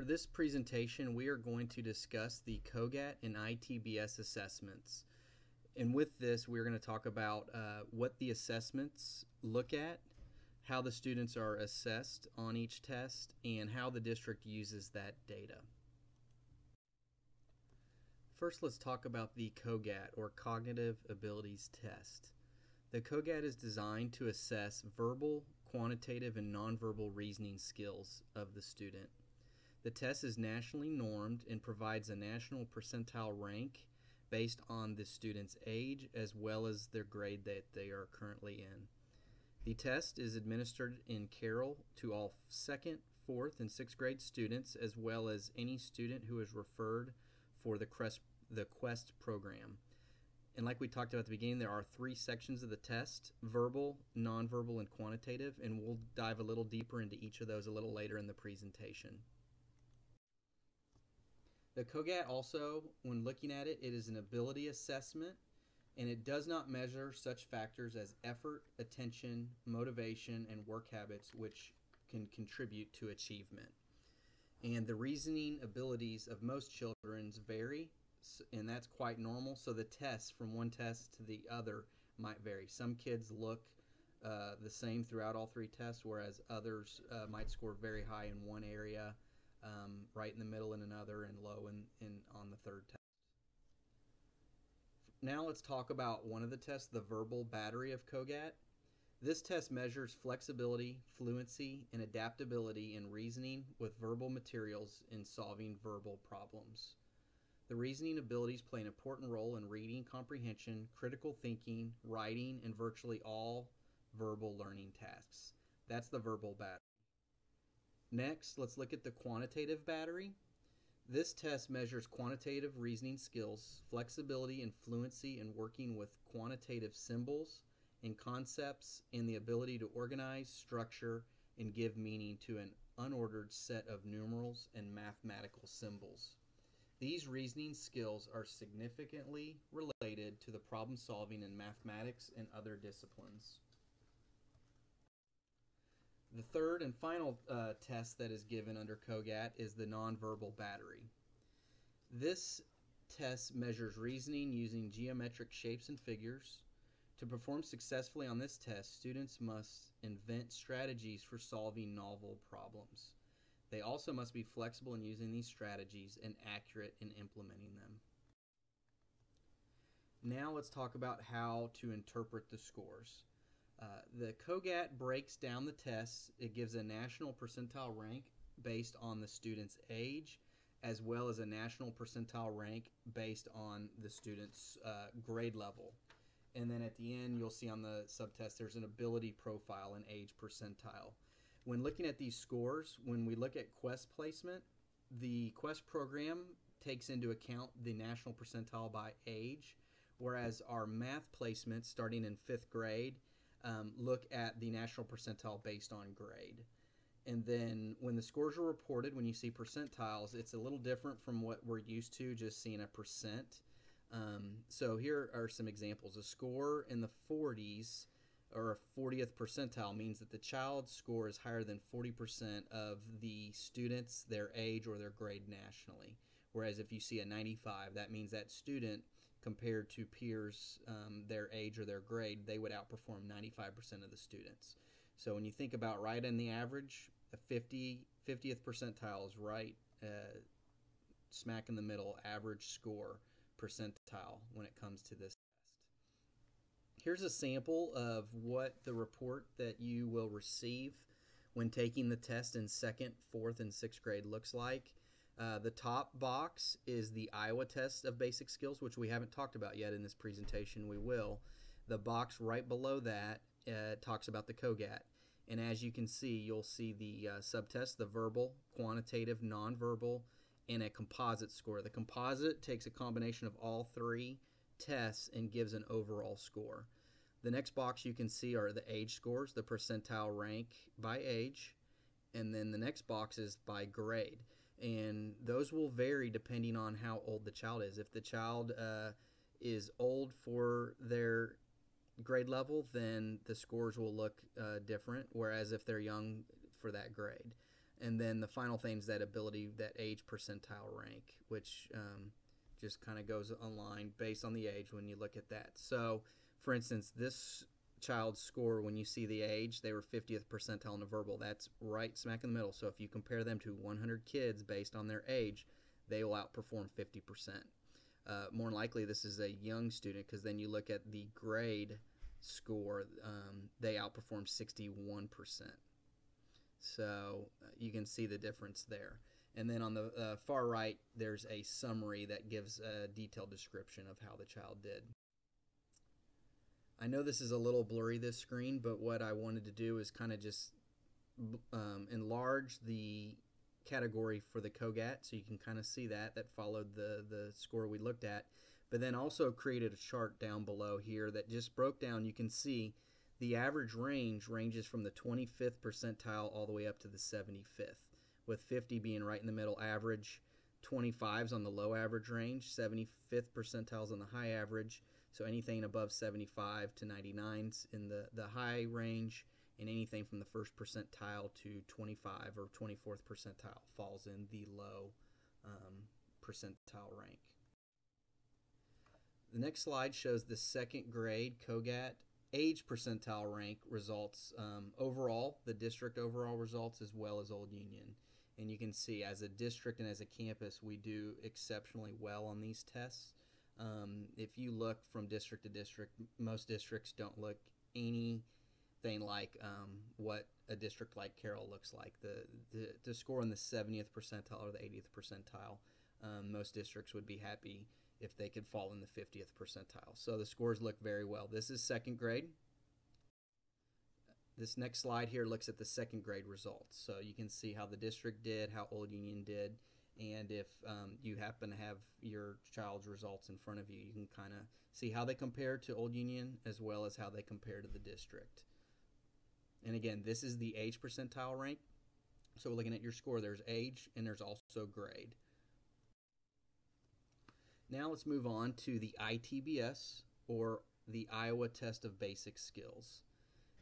For this presentation, we are going to discuss the CogAT and ITBS assessments. And with this, we're going to talk about what the assessments look at, how the students are assessed on each test, and how the district uses that data. First, let's talk about the CogAT, or Cognitive Abilities Test. The CogAT is designed to assess verbal, quantitative, and nonverbal reasoning skills of the student. The test is nationally normed and provides a national percentile rank based on the student's age as well as their grade that they are currently in. The test is administered in Carroll to all 2nd, 4th, and 6th grade students as well as any student who is referred for the Quest program. And like we talked about at the beginning, there are 3 sections of the test: verbal, nonverbal, and quantitative, and we'll dive a little deeper into each of those a little later in the presentation. The CogAT also, when looking at it, it is an ability assessment, and it does not measure such factors as effort, attention, motivation, and work habits, which can contribute to achievement. And the reasoning abilities of most children vary, and that's quite normal, so the tests from one test to the other might vary. Some kids look the same throughout all 3 tests, whereas others might score very high in one area, right in the middle in another, and low on the 3rd test. Now let's talk about one of the tests, the verbal battery of CogAT. This test measures flexibility, fluency, and adaptability in reasoning with verbal materials in solving verbal problems. The reasoning abilities play an important role in reading comprehension, critical thinking, writing, and virtually all verbal learning tasks. That's the verbal battery. Next, let's look at the quantitative battery. This test measures quantitative reasoning skills, flexibility and fluency in working with quantitative symbols and concepts, and the ability to organize, structure, and give meaning to an unordered set of numerals and mathematical symbols. These reasoning skills are significantly related to the problem solving in mathematics and other disciplines. The third and final test that is given under CogAT is the nonverbal battery. This test measures reasoning using geometric shapes and figures. To perform successfully on this test, students must invent strategies for solving novel problems. They also must be flexible in using these strategies and accurate in implementing them. Now let's talk about how to interpret the scores. The CogAT breaks down the tests. It gives a national percentile rank based on the student's age, as well as a national percentile rank based on the student's grade level. And then at the end, you'll see on the subtest there's an ability profile and age percentile. When looking at these scores, when we look at Quest placement, the Quest program takes into account the national percentile by age, whereas our math placements starting in 5th grade look at the national percentile based on grade. And then when the scores are reported, when you see percentiles, it's a little different from what we're used to, just seeing a percent. So here are some examples. A score in the 40s or a 40th percentile means that the child's score is higher than 40% of the students, their age, or their grade nationally. Whereas if you see a 95, that means that student, compared to peers, their age or their grade, they would outperform 95% of the students. So when you think about right in the average, a 50th percentile is right smack in the middle, average score percentile when it comes to this test. Here's a sample of what the report that you will receive when taking the test in 2nd, 4th, and 6th grade looks like. The top box is the Iowa test of basic skills, which we haven't talked about yet in this presentation. We will. The box right below that talks about the CogAT. And as you can see, you'll see the subtest, the verbal, quantitative, nonverbal, and a composite score. The composite takes a combination of all 3 tests and gives an overall score. The next box you can see are the age scores, the percentile rank by age, and then the next box is by grade. And those will vary depending on how old the child is. If the child is old for their grade level, then the scores will look different, whereas if they're young for that grade. And then the final thing is that ability, that age percentile rank, which just kind of goes online based on the age when you look at that. So, for instance, this child's score, when you see the age, they were 50th percentile in the verbal. That's right smack in the middle. So if you compare them to 100 kids based on their age, they will outperform 50%. More than likely, this is a young student, because then you look at the grade score, they outperform 61%. So you can see the difference there. And then on the far right, there's a summary that gives a detailed description of how the child did. I know this is a little blurry, this screen, but what I wanted to do is kind of just enlarge the category for the CogAT, so you can kind of see that followed the score we looked at, but then also created a chart down below here that just broke down. You can see the average ranges from the 25th percentile all the way up to the 75th, with 50 being right in the middle average, 25's on the low average range, 75th percentiles on the high average, so anything above 75 to 99's in the high range, and anything from the first percentile to 25 or 24th percentile falls in the low percentile rank. The next slide shows the second grade CogAT age percentile rank results overall, the district overall results, as well as Old Union. And you can see as a district and as a campus, we do exceptionally well on these tests. If you look from district to district, most districts don't look anything like what a district like Carroll looks like. To score in the 70th percentile or the 80th percentile, most districts would be happy if they could fall in the 50th percentile. So the scores look very well. This is second grade. This next slide here looks at the second grade results. So you can see how the district did, how Old Union did, and if you happen to have your child's results in front of you, you can kind of see how they compare to Old Union as well as how they compare to the district. And again, this is the age percentile rank. So we're looking at your score. There's age and there's also grade. Now let's move on to the ITBS, or the Iowa Test of Basic Skills.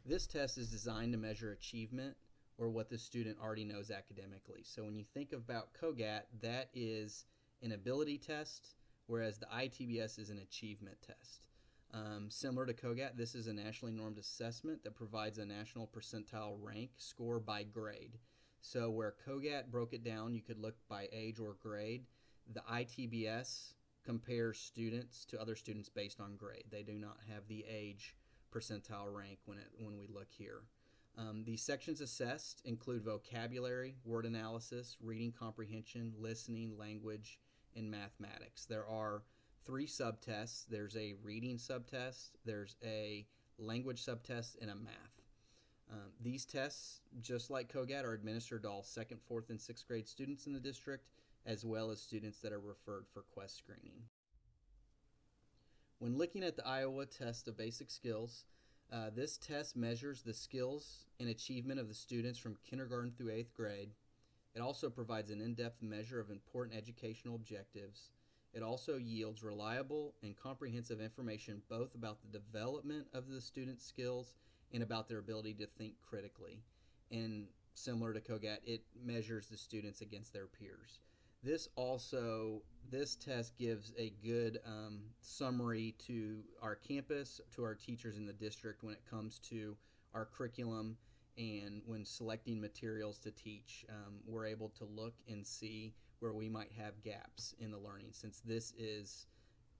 This test is designed to measure achievement, or what the student already knows academically. So when you think about CogAT, that is an ability test, whereas the ITBS is an achievement test. Similar to CogAT, this is a nationally normed assessment that provides a national percentile rank score by grade. So where CogAT broke it down, you could look by age or grade. The ITBS compares students to other students based on grade. They do not have the age percentile rank when we look here. The sections assessed include vocabulary, word analysis, reading comprehension, listening, language, and mathematics. There are 3 subtests. There's a reading subtest, there's a language subtest, and a math. These tests, just like CogAT, are administered to all 2nd, 4th, and 6th grade students in the district, as well as students that are referred for Quest screening. When looking at the Iowa Test of Basic Skills, this test measures the skills and achievement of the students from kindergarten through 8th grade. It also provides an in-depth measure of important educational objectives. It also yields reliable and comprehensive information both about the development of the student's skills and about their ability to think critically. And similar to CogAT, it measures the students against their peers. This test gives a good summary to our campus, to our teachers in the district when it comes to our curriculum, and when selecting materials to teach, we're able to look and see where we might have gaps in the learning. Since this is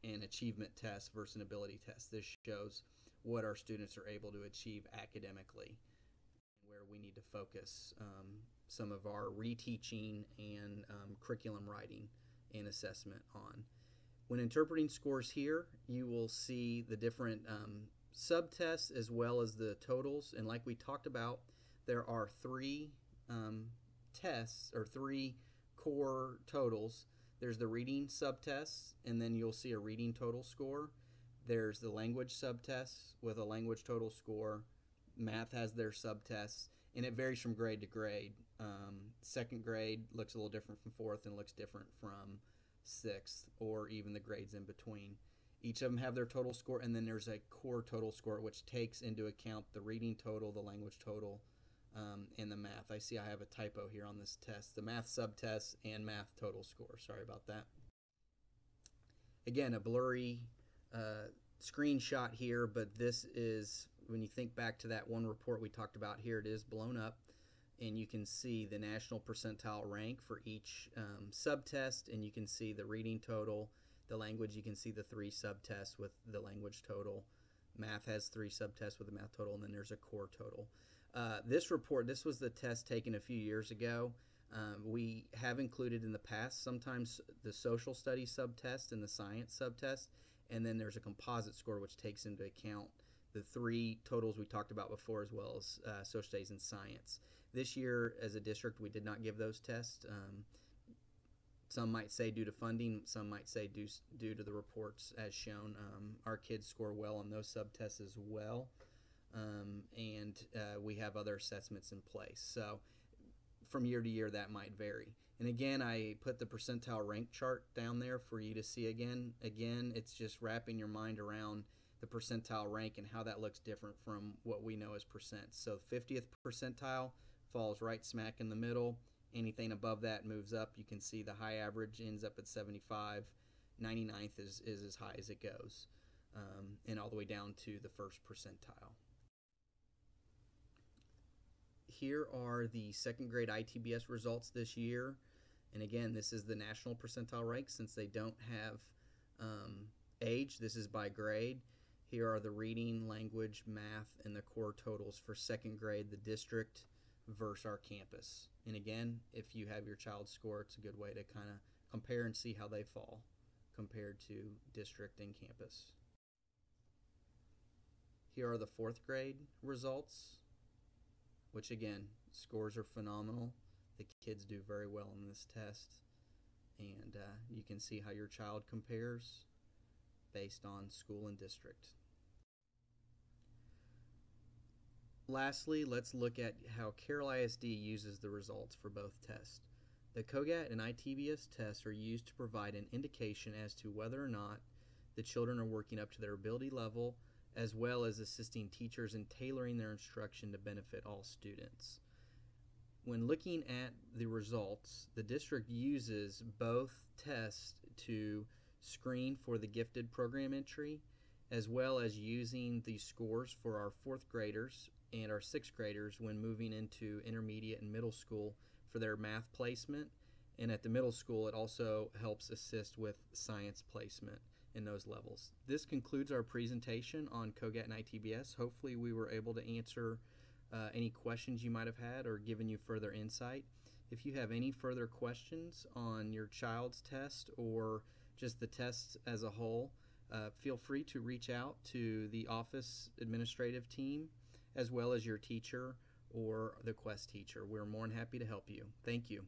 an achievement test versus an ability test, this shows what our students are able to achieve academically, where we need to focus some of our reteaching and curriculum writing and assessment on. When interpreting scores here, you will see the different subtests as well as the totals. And like we talked about, there are 3 tests, or 3 core totals. There's the reading subtests, and then you'll see a reading total score. There's the language subtests with a language total score. Math has their subtests, and it varies from grade to grade. 2nd grade looks a little different from 4th and looks different from 6th, or even the grades in between. Each of them have their total score, and then there's a core total score which takes into account the reading total, the language total, and the math. I see I have a typo here on this test. The math subtest and math total score. Sorry about that. Again, a blurry screenshot here, but this is, when you think back to that one report we talked about here, it is blown up, and you can see the national percentile rank for each subtest, and you can see the reading total, the language, you can see the 3 subtests with the language total. Math has 3 subtests with the math total, and then there's a core total. This report, this was the test taken a few years ago. We have included in the past sometimes the social studies subtest and the science subtest, and then there's a composite score which takes into account the 3 totals we talked about before, as well as social studies and science. This year, as a district, we did not give those tests. Some might say due to funding, some might say due to the reports as shown. Our kids score well on those subtests as well, and we have other assessments in place. So from year to year, that might vary. And again, I put the percentile rank chart down there for you to see again. Again, it's just wrapping your mind around the percentile rank and how that looks different from what we know as percent. So 50th percentile falls right smack in the middle. Anything above that moves up. You can see the high average ends up at 75. 99th is as high as it goes, and all the way down to the first percentile. Here are the second grade ITBS results this year. And again, this is the national percentile rank since they don't have age. This is by grade. Here are the reading, language, math, and the core totals for second grade, the district versus our campus. And again, if you have your child's score, it's a good way to kind of compare and see how they fall compared to district and campus. Here are the fourth grade results, which again, scores are phenomenal. The kids do very well in this test, and you can see how your child compares based on school and district. Lastly, let's look at how Carroll ISD uses the results for both tests. The CogAT and ITBS tests are used to provide an indication as to whether or not the children are working up to their ability level, as well as assisting teachers in tailoring their instruction to benefit all students. When looking at the results, the district uses both tests to screen for the gifted program entry, as well as using the scores for our 4th graders and our 6th graders when moving into intermediate and middle school for their math placement. And at the middle school, it also helps assist with science placement in those levels. This concludes our presentation on CogAT and ITBS. Hopefully we were able to answer any questions you might have had or given you further insight. If you have any further questions on your child's test or just the tests as a whole, feel free to reach out to the office administrative team as well as your teacher or the Quest teacher. We're more than happy to help you. Thank you.